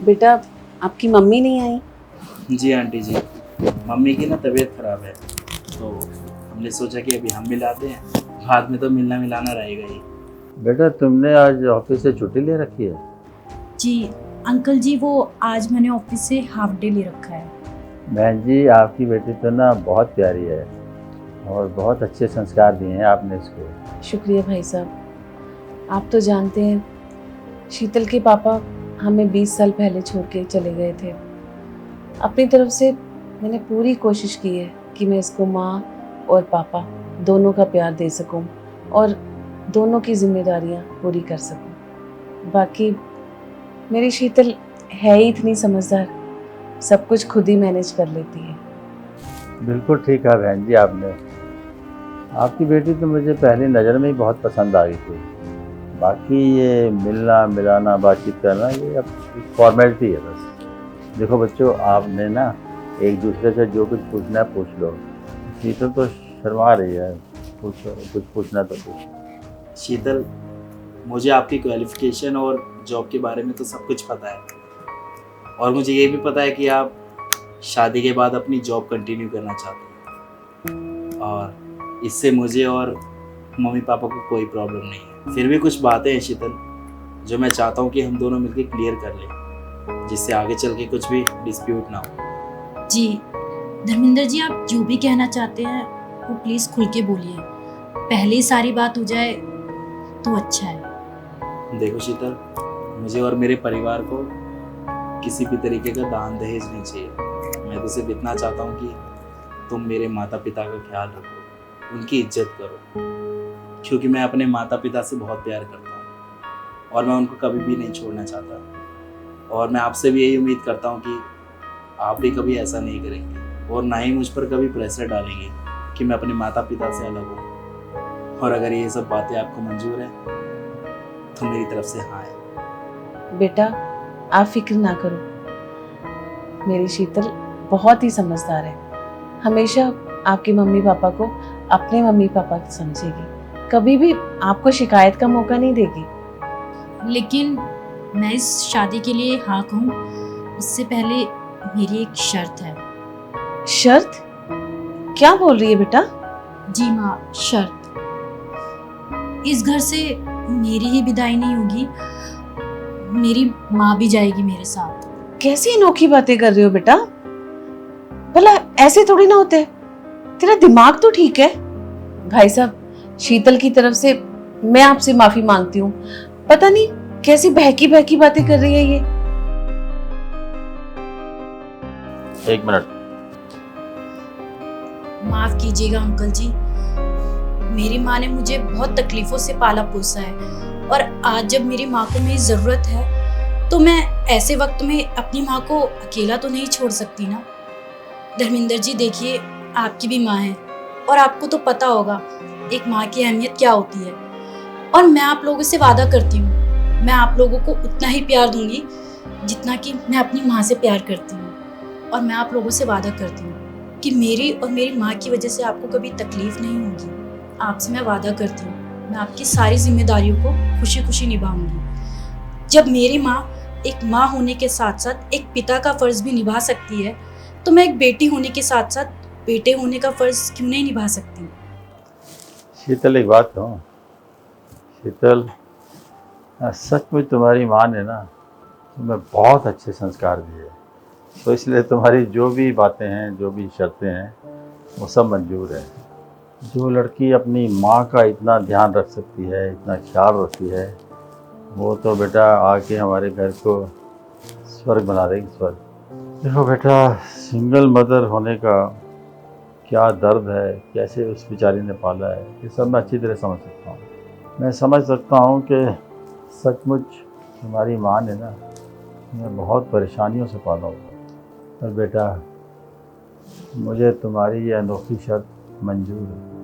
बेटा, आपकी मम्मी नहीं आई? जी आंटी जी, मम्मी की ना तबीयत ख़राब है, तो हमने सोचा कि अभी हम मिलाते हैं, बाद में तो मिलना मिलाना रहेगा ही। बेटा तुमने आज ऑफिस से छुट्टी ले रखी है? जी अंकल जी, वो आज मैंने ऑफिस से हाफ डे ले रखा है। बहन जी, आपकी बेटी तो ना बहुत प्यारी है और बहुत अच्छे संस्कार दिए हैं आपने इसको। शुक्रिया भाई साहब। आप तो जानते हैं, शीतल के पापा हमें 20 साल पहले छोड़ के चले गए थे। अपनी तरफ से मैंने पूरी कोशिश की है कि मैं इसको माँ और पापा दोनों का प्यार दे सकूं और दोनों की जिम्मेदारियां पूरी कर सकूं। बाकी मेरी शीतल है ही इतनी समझदार, सब कुछ खुद ही मैनेज कर लेती है। बिल्कुल ठीक है बहन जी आपने। आपकी बेटी तो मुझे पहली नज़र में ही बहुत पसंद आ गई थी। बाकी ये मिलना मिलाना बातचीत करना ये अब फॉर्मेलिटी है बस। देखो बच्चों, आपने ना एक दूसरे से जो कुछ पूछना है पूछ लो। शीतल तो शर्मा रही है, पूछो कुछ पूछना तो पूछो। शीतल, मुझे आपकी क्वालिफ़िकेशन और जॉब के बारे में तो सब कुछ पता है, और मुझे ये भी पता है कि आप शादी के बाद अपनी जॉब कंटिन्यू करना चाहते हैं, और इससे मुझे और मम्मी पापा को कोई प्रॉब्लम नहीं है। फिर भी कुछ बातें हैं शीतल, जो मैं चाहता हूँ कि हम दोनों मिलकर क्लियर कर लें, जिससे आगे चल के कुछ भी डिस्प्यूट ना हो। जी धर्मेंद्र जी, आप जो भी कहना चाहते हैं वो प्लीज़ खुल के बोलिए। पहले ही सारी बात हो जाए तो अच्छा है। देखो शीतल, मुझे और मेरे परिवार को किसी भी तरीके का दान दहेज नहीं चाहिए। मैं तो सिर्फ इतना चाहता हूँ कि तुम मेरे माता पिता का ख्याल रखो, उनकी इज्जत करो, क्योंकि मैं अपने माता पिता से बहुत प्यार करता हूँ और मैं उनको कभी भी नहीं छोड़ना चाहता। और मैं आपसे भी यही उम्मीद करता हूँ कि आप भी कभी ऐसा नहीं करेंगे और ना ही मुझ पर कभी प्रेशर डालेंगे कि मैं अपने माता पिता से अलग हूँ। और अगर ये सब बातें आपको मंजूर है तो मेरी तरफ से हाँ है। बेटा, आप फिक्र ना करो, मेरी शीतल बहुत ही समझदार है। हमेशा आपके मम्मी पापा को अपने मम्मी पापा समझेगी, कभी भी आपको शिकायत का मौका नहीं देगी। लेकिन मैं इस शादी के लिए हाँ कहूँ उससे पहले मेरी एक शर्त है। शर्त? क्या बोल रही है बेटा? जी माँ, शर्त। इस घर से मेरी ही विदाई नहीं होगी, मेरी माँ भी जाएगी मेरे साथ। कैसी अनोखी बातें कर रहे हो बेटा? भला ऐसे थोड़ी ना होते। तेरा दिमाग तो ठीक है। भाई साहब, शीतल की तरफ से मैं आपसे माफी मांगती हूँ। पता नहीं कैसी बहकी बहकी बातें कर रही है ये। एक मिनट। माफ कीजिएगा अंकल जी, मेरी माँ ने मुझे बहुत तकलीफों से पाला पोसा है, और आज जब मेरी माँ को मेरी ज़रूरत है तो मैं ऐसे वक्त में अपनी माँ को अकेला तो नहीं छोड़ सकती ना। धर्मेंद्र जी देखिए, आपकी भी माँ है और आपको तो पता होगा एक माँ की अहमियत क्या होती है। और मैं आप लोगों से वादा करती हूँ, मैं आप लोगों को उतना ही प्यार दूंगी जितना कि मैं अपनी माँ से प्यार करती हूँ। और मैं आप लोगों से वादा करती हूँ कि मेरी और मेरी माँ की वजह से आपको कभी तकलीफ नहीं होगी। आपसे मैं वादा करती हूँ, मैं आपकी सारी जिम्मेदारियों को खुशी खुशी निभाऊंगी। जब मेरी माँ एक माँ होने के साथ साथ एक पिता का फर्ज भी निभा सकती है, तो मैं एक बेटी होने के साथ साथ बेटे होने का फर्ज क्यों नहीं निभा सकती। शीतल एक बात कहूँ, शीतल सचमुच तुम्हारी माँ ने ना तुम्हें बहुत अच्छे संस्कार दिए, तो इसलिए तुम्हारी जो भी बातें हैं, जो भी शर्तें हैं, वो सब मंजूर है। जो लड़की अपनी माँ का इतना ध्यान रख सकती है, इतना ख्याल रखती है, वो तो बेटा आके हमारे घर को स्वर्ग बना देगी, स्वर्ग। देखो बेटा, सिंगल मदर होने का क्या दर्द है, कैसे उस बेचारी ने पाला है, ये सब मैं अच्छी तरह समझ सकता हूँ। मैं समझ सकता हूँ कि सचमुच तुम्हारी माँ ने ना तुम्हें बहुत परेशानियों से पाला होगा। पर बेटा, मुझे तुम्हारी ये अनोखी शर्त मंजूर है।